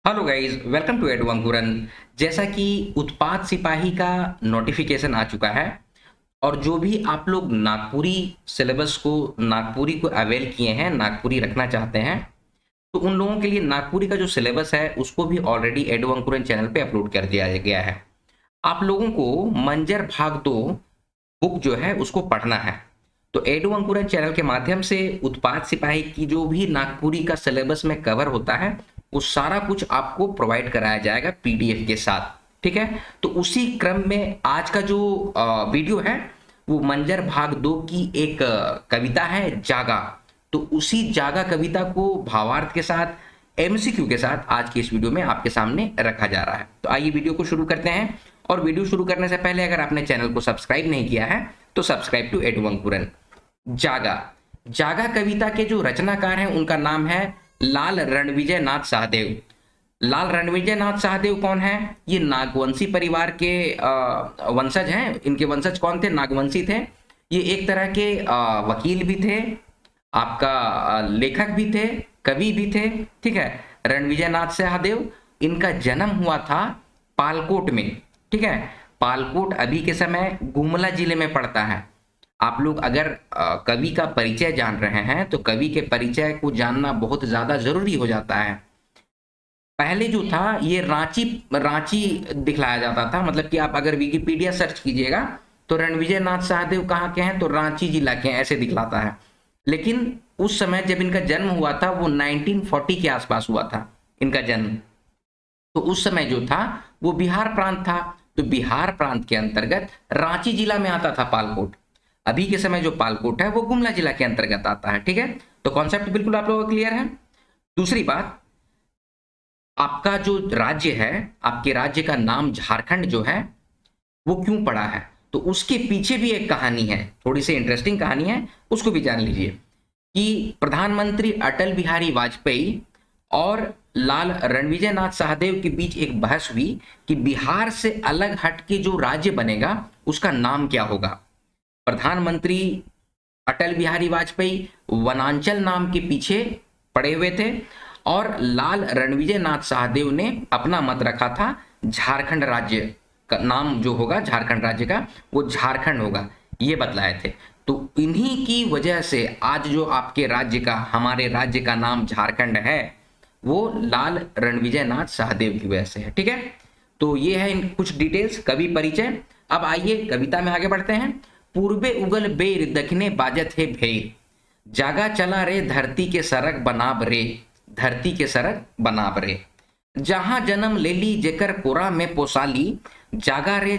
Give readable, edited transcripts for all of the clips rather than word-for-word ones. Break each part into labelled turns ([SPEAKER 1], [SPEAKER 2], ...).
[SPEAKER 1] Hello guys, welcome to edu Ankuran. जैसा कि उत्पाद सिपाही का नोटिफिकेशन आ चुका है और जो भी आप लोग नागपुरी सिलेबस को नागपुरी को अवेल किए हैं, नागपुरी रखना चाहते हैं, तो उन लोगों के लिए नागपुरी का जो सिलेबस है उसको भी ऑलरेडी एडू अंकुरन चैनल पे अपलोड कर दिया गया है। आप लोगों को मंजर भाग 2 बुक जो है उसको पढ़ना है। तो एडू अंकुरन चैनल के माध्यम से उत्पाद सिपाही की जो भी नागपुरी का सिलेबस में कवर होता है वो सारा कुछ आपको प्रोवाइड कराया जाएगा पीडीएफ के साथ। ठीक है, तो उसी क्रम में आज का जो वीडियो है वो मंजर भाग 2 की एक कविता है जागा। तो उसी जागा कविता को भावार्थ के साथ एमसीक्यू के साथ आज की इस वीडियो में आपके सामने रखा जा रहा है। तो आइए वीडियो को शुरू करते हैं। और वीडियो शुरू करने से पहले अगर आपने चैनल को सब्सक्राइब नहीं किया है तो सब्सक्राइब टू एडू अंकुरन। जागा जागा कविता के जो रचनाकार हैं उनका नाम है लाल रणविजय नाथ सहदेव। लाल रणविजय नाथ सहदेव कौन है? ये नागवंशी परिवार के वंशज हैं। इनके वंशज कौन थे? नागवंशी थे। ये एक तरह के वकील भी थे, आपका लेखक भी थे, कवि भी थे। ठीक है, रणविजय नाथ सहदेव, इनका जन्म हुआ था पालकोट में। ठीक है, पालकोट अभी के समय गुमला जिले में पड़ता है। आप लोग अगर कवि का परिचय जान रहे हैं तो कवि के परिचय को जानना बहुत ज्यादा जरूरी हो जाता है। पहले जो था ये रांची रांची दिखलाया जाता था, मतलब कि आप अगर विकिपीडिया सर्च कीजिएगा तो रणविजय नाथ सहदेव कहाँ के हैं तो रांची जिला के हैं ऐसे दिखलाता है। लेकिन उस समय जब इनका जन्म हुआ था वो 1940 के आसपास हुआ था इनका जन्म। तो उस समय जो था वो बिहार प्रांत था। तो बिहार प्रांत के अंतर्गत रांची जिला में आता था पालकोट। अभी के समय जो पालकोट है वो गुमला जिला के अंतर्गत आता है। ठीक है, तो कॉन्सेप्ट बिल्कुल आप लोगों को क्लियर है। दूसरी बात, आपका जो राज्य है, आपके राज्य का नाम झारखंड जो है वो क्यों पड़ा है, तो उसके पीछे भी एक कहानी है, थोड़ी सी इंटरेस्टिंग कहानी है, उसको भी जान लीजिए। कि प्रधानमंत्री अटल बिहारी वाजपेयी और लाल रणविजय नाथ सहदेव के बीच एक बहस हुई कि बिहार से अलग हट के जो राज्य बनेगा उसका नाम क्या होगा। प्रधानमंत्री अटल बिहारी वाजपेयी वनांचल नाम के पीछे पड़े हुए थे और लाल रणविजय नाथ सहदेव ने अपना मत रखा था झारखंड राज्य का नाम जो होगा, झारखंड राज्य का वो झारखंड होगा, ये बतलाए थे। तो इन्हीं की वजह से आज जो आपके राज्य का, हमारे राज्य का नाम झारखंड है वो लाल रणविजय नाथ सहदेव की वजह से है। ठीक है, तो ये है इन कुछ डिटेल्स, कवि परिचय। अब आइए कविता में आगे बढ़ते हैं। पूर्वे उगल बेर दखने बाजत है भेर, जागा चला रे धरती के सरक बनाब रे, धरती के सरक बनाब रे। जहां जन्म लेली जेकर कोरा में पोसाली, जागा रे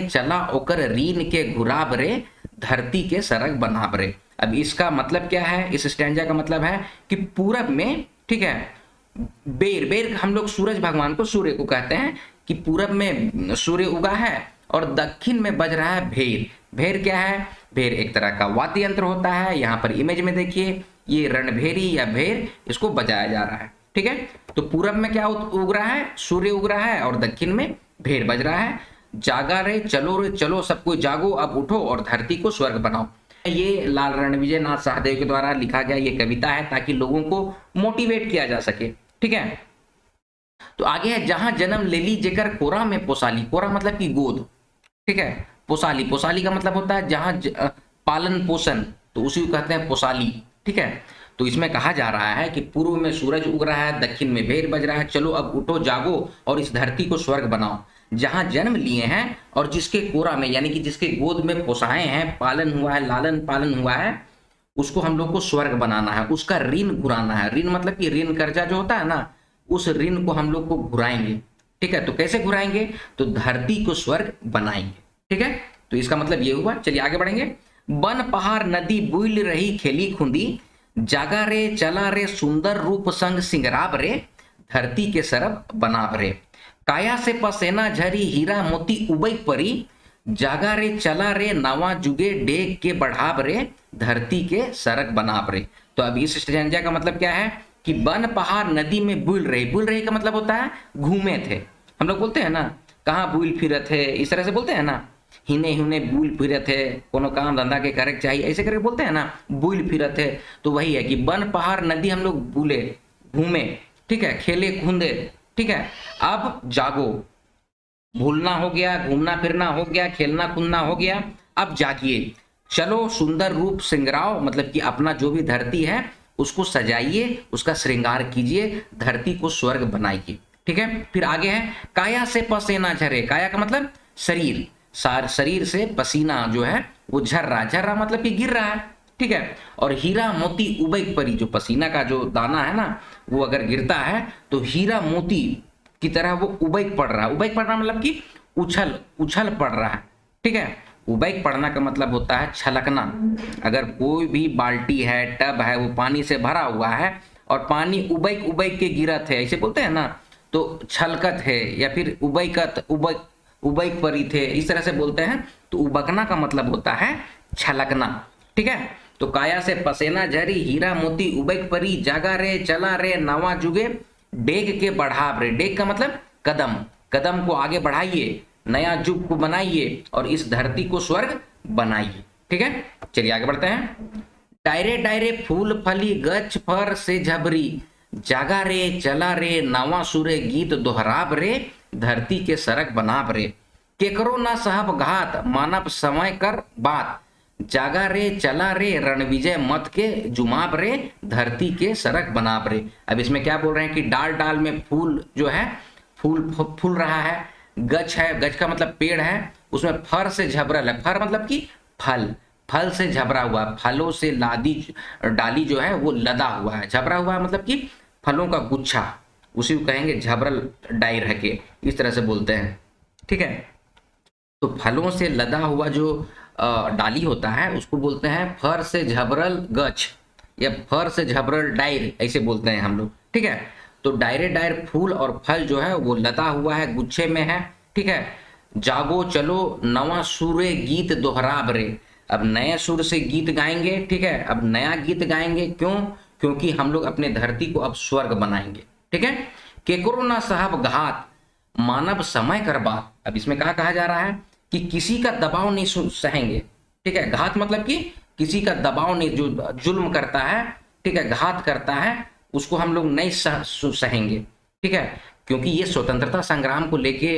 [SPEAKER 1] चला ओकर रीन के घुराब रे, धरती के सरक बनाब रे। अब इसका मतलब क्या है? इस स्टैंजा का मतलब है कि पूरब में, ठीक है, बेर बेर हम लोग सूरज भगवान को, सूर्य को कहते हैं कि पूरब में सूर्य उगा है और दक्षिण में बज रहा है भेर। भेर क्या है? भेर एक तरह का वाद्य यंत्र होता है। यहाँ पर इमेज में देखिए, ये रणभेरी या भेर, इसको बजाया जा रहा है। ठीक है, तो पूरब में क्या उग रहा है? सूर्य उग रहा है और दक्षिण में भेर बज रहा है। जागा रे चलो सब कोई जागो, अब उठो और धरती को स्वर्ग बनाओ। ये लाल रणविजय नाथ सहदेव के द्वारा लिखा गया ये कविता है ताकि लोगों को मोटिवेट किया जा सके। ठीक है, तो आगे है, जहां जन्म लेली जेकर कोरा में पोसाली। कोरा मतलब कि गोद। ठीक है, पोसाली, पोसाली का मतलब होता है जहां पालन पोषण, तो उसी को कहते हैं पोसाली। ठीक है, तो इसमें कहा जा रहा है कि पूर्व में सूरज उग रहा है, दक्षिण में भेर बज रहा है, चलो अब उठो जागो और इस धरती को स्वर्ग बनाओ। जहां जन्म लिए हैं और जिसके कोरा में यानी कि जिसके गोद में पोसाए हैं, पालन हुआ है, लालन पालन हुआ है, उसको हम लोग को स्वर्ग बनाना है, उसका ऋण घुराना है। ऋण मतलब कि ऋण कर्जा जो होता है ना, उस ऋण को हम लोग को घुराएंगे। ठीक है, तो कैसे घुराएंगे? तो धरती को स्वर्ग बनाएंगे। ठीक है, तो इसका मतलब ये हुआ। चलिए आगे बढ़ेंगे। बन पहाड़ नदी बुइल रही खेली खुंदी, जागा रे चला रे सुंदर रूप संग सिंगराब रे, धरती के सरब बनाब रे। काया से पसेना झरी हीरा मोती उबई परी, जागा रे चला रे नवा जुगे डेग के बढ़ाब रे, धरती के सरक बनाब रे। तो अब इस स्टैंजा का मतलब क्या है कि बन पहाड़ नदी में बुल रहे। बुल रहे का मतलब होता है घूमे थे। हम लोग बोलते हैं ना, कहाँ बुल फिरत है, इस तरह से बोलते हैं ना, हिने हुने बुल फिरत है, कोनो काम धंधा के करे चाहिए, ऐसे करके बोलते हैं ना, बुल फिरत है। तो वही है कि बन पहाड़ नदी हम लोग बुले, घूमे, ठीक है, खेले कूदे, ठीक है, अब जागो, भूलना हो गया, घूमना फिरना हो गया, खेलना कूदना हो गया, अब जागिए, चलो सुंदर रूप सिंगराओ, मतलब कि अपना जो भी धरती है उसको सजाइए, उसका श्रृंगार कीजिए, धरती को स्वर्ग बनाइए। ठीक है, फिर आगे है काया से पसीना झरे, काया का मतलब शरीर, शरीर से पसीना जो है वो झर रहा मतलब कि गिर रहा है। ठीक है, और हीरा मोती उबैक परी, जो पसीना का जो दाना है ना वो अगर गिरता है तो हीरा मोती की तरह वो उबैक पड़ रहा है। उबैक पड़ रहा मतलब कि उछल उछल पड़ रहा है। ठीक है, उबैक पड़ना का मतलब होता है छलकना। अगर कोई भी बाल्टी है, टब है, वो पानी से भरा हुआ है और पानी उबैक उबैक के गिरत है, ऐसे बोलते हैं ना, तो छलकत है, या फिर उबैकत उबैक उबैक परी थे, इस तरह से बोलते हैं। तो उबकना का मतलब होता है छलकना। ठीक है, तो काया से पसेना झरी, हीरा मोती उबैक परी, जागा रे चला रे नवा जुगे, डेग के बढ़ाव रे, डेग का मतलब कदम, कदम को आगे बढ़ाइए, नया युग को बनाइए और इस धरती को स्वर्ग बनाइए। ठीक है, चलिए आगे बढ़ते हैं। डायरे डायरे फूल फली गच फर से झबरी, जागा रे चला रे नवा सुरे गीत दोहराब रे, धरती के सरक बनाब रे, केकरो ना साहब घात मानव समय कर बात, जागा रे चला रे रणविजय मत के जुमाब रे, धरती के सरक बनाब रे। अब इसमें क्या बोल रहे हैं कि डाल डाल में फूल जो है फूल फूल रहा है, गच है, गच का मतलब पेड़ है, उसमें फर से झबरल है, फर मतलब कि फल, फल से झबरा हुआ, फलों से लादी डाली जो है वो लदा हुआ है, झबरा हुआ है मतलब कि फलों का गुच्छा, उसी को कहेंगे झबरल डाई रह के, इस तरह से बोलते हैं। ठीक है, तो फलों से लदा हुआ जो डाली होता है उसको बोलते हैं फर से झबरल गच या फर से झबरल डायर, ऐसे बोलते हैं हम लोग। ठीक है, तो डायरे डायर फूल और फल जो है वो लदा हुआ है, गुच्छे में है। ठीक है, जागो चलो नवा सुरे गीत दोहराब रे, अब नए सुर से गीत गाएंगे। ठीक है, अब नया गीत गाएंगे, क्यों? क्योंकि हम लोग अपने धरती को अब स्वर्ग बनाएंगे। ठीक है, केकरो ना साहब घात मानव समय कर बात, अब इसमें कहा जा रहा है कि किसी का दबाव नहीं सहेंगे। ठीक है, घात मतलब कि किसी का दबाव नहीं, जो जुल्म करता है, ठीक है, घात करता है, उसको हम लोग नहीं सहेंगे। ठीक है, क्योंकि ये स्वतंत्रता संग्राम को लेके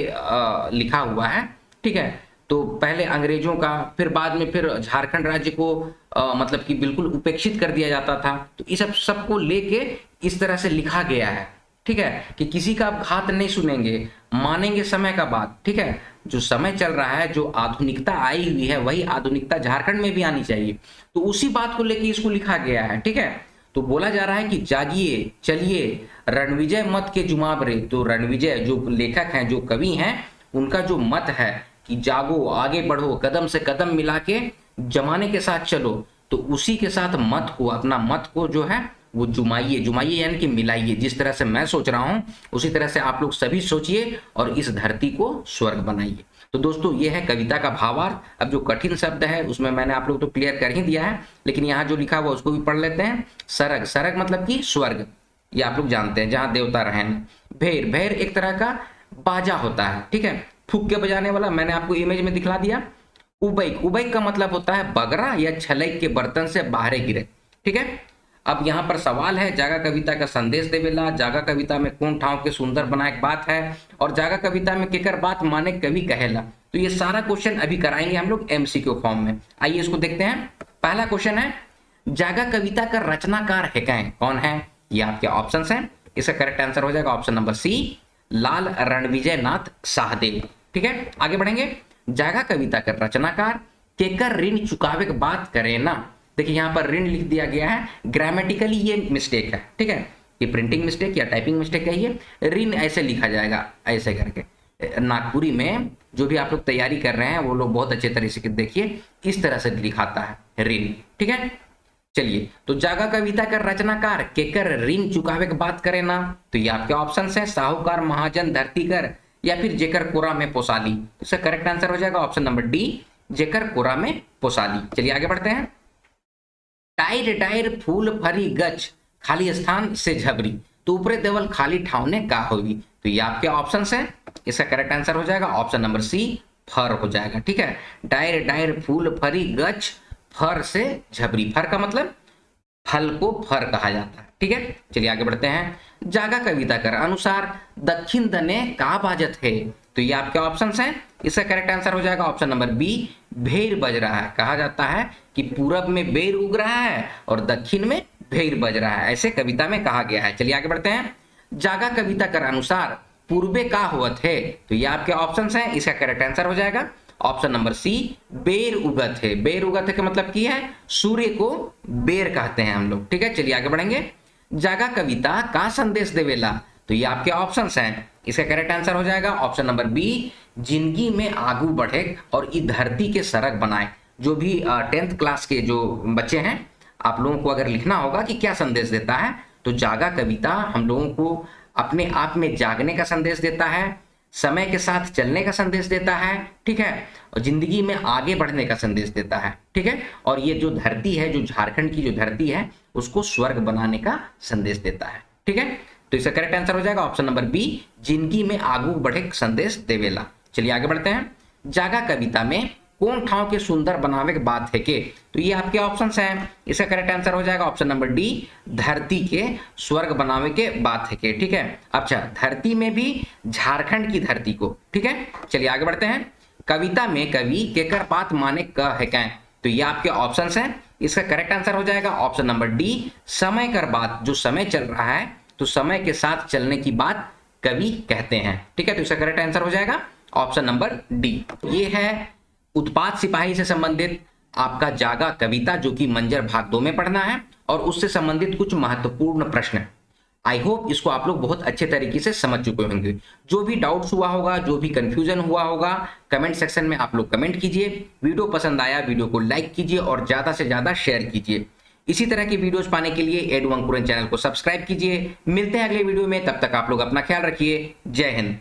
[SPEAKER 1] लिखा हुआ है। ठीक है, तो पहले अंग्रेजों का, फिर बाद में फिर झारखंड राज्य को मतलब कि बिल्कुल उपेक्षित कर दिया जाता था, तो इस सबको लेके इस तरह से लिखा गया है। ठीक है, कि किसी का घात नहीं सुनेंगे, मानेंगे समय का बात। ठीक है, जो समय चल रहा है, जो आधुनिकता आई हुई है, वही आधुनिकता झारखंड में भी आनी चाहिए, तो उसी बात को लेके इसको लिखा गया है। ठीक है, तो बोला जा रहा है कि जागिए चलिए रणविजय मत के जुमाब रे, तो रणविजय जो लेखक हैं, जो कवि हैं, उनका जो मत है कि जागो, आगे बढ़ो, कदम से कदम मिला के जमाने के साथ चलो, तो उसी के साथ मत को, अपना मत को जो है वो जुमाइए, जुमाइए यानी कि मिलाइए। जिस तरह से मैं सोच रहा हूं उसी तरह से आप लोग सभी सोचिए और इस धरती को स्वर्ग बनाइए। तो दोस्तों ये है कविता का भावार्थ। अब जो कठिन शब्द है उसमें मैंने आप लोग तो क्लियर कर ही दिया है, लेकिन यहाँ जो लिखा हुआ उसको भी पढ़ लेते हैं। सरग, सरग मतलब कि स्वर्ग, ये आप लोग जानते हैं, जहाँ देवता रहन। भेर, भेर एक तरह का बाजा होता है। ठीक है, फूक के बजाने वाला, मैंने आपको इमेज में दिखला दिया। उबैक, उबैक का मतलब होता है बगरा या छलक के बर्तन से बाहर गिरे। ठीक है, अब यहाँ पर सवाल है, जागा कविता का संदेश देवेला, जागा कविता में कौन ठाव के सुंदर बनाए बात है, और जागा कविता में केकर बात माने कवि कहेला। तो ये सारा क्वेश्चन अभी कराएंगे हम लोग एमसीक्यू फॉर्म में। आइए इसको देखते हैं। पहला क्वेश्चन है, जागा कविता का रचनाकार है कौन है? ये आपके ऑप्शन हैं। इसका करेक्ट आंसर हो जाएगा ऑप्शन नंबर सी, लाल रणविजय नाथ साहदेव। ठीक है, आगे बढ़ेंगे। जागा कविता का रचनाकार केकर ऋण चुकावे की बात करे ना। देखिए यहाँ पर ऋण लिख दिया गया है, ग्रामेटिकली ये मिस्टेक है। ठीक है, ये प्रिंटिंग मिस्टेक या टाइपिंग मिस्टेक है, ये ऋण ऐसे लिखा जाएगा, ऐसे करके। नागपुरी में जो भी आप लोग तैयारी कर रहे हैं वो लोग बहुत अच्छे तरीके से देखिए, इस तरह से लिखाता है ऋण। ठीक है, चलिए, तो जागा कविता का रचनाकार केकर ऋण चुकावे की बात करे ना, तो ये आपके ऑप्शन है, साहूकार, महाजन, धरतीकर या फिर जेकर कोरा में पोसाली। इसका करेक्ट आंसर हो जाएगा ऑप्शन नंबर डी, जेकर कोरा में पोसाली। चलिए आगे बढ़ते हैं। टायर टायर फूल फरी गच खाली स्थान से झबरी, तो ऊपरे देवल खाली ठावने का होगी। तो ये आपके ऑप्शन है, इसका करेक्ट आंसर हो जाएगा ऑप्शन नंबर सी, फर हो जाएगा। ठीक है, डायर डायर फूल फरी गच फर से झबरी, फर का मतलब फल को फर कहा जाता है। ठीक है, चलिए आगे बढ़ते हैं। जागा कविता कर अनुसार दक्षिण दने का बाजत है, तो ये आपके ऑप्शंस हैं। इसका करेक्ट आंसर हो जाएगा ऑप्शन नंबर बी, भेर बज रहा है। कहा जाता है कि पूरब में बेर उग रहा है और दक्षिण में भेर बज रहा है, ऐसे कविता में कहा गया है। चलिए आगे बढ़ते हैं। जागा कविता कर अनुसार पूर्वे का होवत है, तो ये आपके ऑप्शंस हैं। इसका करेक्ट आंसर हो जाएगा ऑप्शन नंबर सी, बेर उगत है। बेर उगत है का मतलब की है सूर्य को बेर कहते हैं हम लोग। ठीक है, चलिए आगे बढ़ेंगे। जागा कविता का संदेश देवेला, तो ये आपके ऑप्शंस हैं। इसका करेक्ट आंसर हो जाएगा ऑप्शन नंबर बी, जिंदगी में आगू बढ़े और इस धरती के सड़क बनाए। जो भी 10th क्लास के जो बच्चे हैं, आप लोगों को अगर लिखना होगा कि क्या संदेश देता है, तो जागा कविता हम लोगों को अपने आप में जागने का संदेश देता है, समय के साथ चलने का संदेश देता है। ठीक है, और जिंदगी में आगे बढ़ने का संदेश देता है। ठीक है, और ये जो धरती है, जो झारखंड की जो धरती है, उसको स्वर्ग बनाने का संदेश देता है। ठीक है, तो इसका करेक्ट आंसर हो जाएगा ऑप्शन नंबर बी, जिंदगी में आगू बढ़े संदेश देवेला। चलिए आगे बढ़ते हैं। जागा कविता में कौन ठाव के सुंदर बनावे के बात है के, तो ये आपके ऑप्शंस हैं। इसका करेक्ट आंसर हो जाएगा ऑप्शन नंबर डी, धरती के स्वर्ग बनावे के बात है के। ठीक है, अच्छा, धरती में भी झारखंड की धरती को। ठीक है, चलिए आगे बढ़ते हैं। कविता में कवि केकर बात माने क है क्या, तो ये आपके ऑप्शंस हैं। इसका करेक्ट आंसर हो जाएगा ऑप्शन नंबर डी, समय कर बात। जो समय चल रहा है, तो समय के साथ चलने की बात कवि कहते हैं। ठीक है, तो इसका करेक्ट आंसर हो जाएगा ऑप्शन नंबर डी। ये है उत्पात सिपाही से संबंधित आपका जागा कविता, जो कि मंजर भाग 2 में पढ़ना है, और उससे संबंधित कुछ महत्वपूर्ण प्रश्न। आई होप इसको आप लोग बहुत अच्छे तरीके से समझ चुके होंगे। जो भी डाउट्स हुआ होगा, जो भी कंफ्यूजन हुआ होगा, कमेंट सेक्शन में आप लोग कमेंट कीजिए। वीडियो पसंद आया, वीडियो को लाइक कीजिए और ज़्यादा से ज़्यादा शेयर कीजिए। इसी तरह की वीडियोस पाने के लिए एडू अंकुरन चैनल को सब्सक्राइब कीजिए। मिलते हैं अगले वीडियो में, तब तक आप लोग अपना ख्याल रखिए। जय हिंद।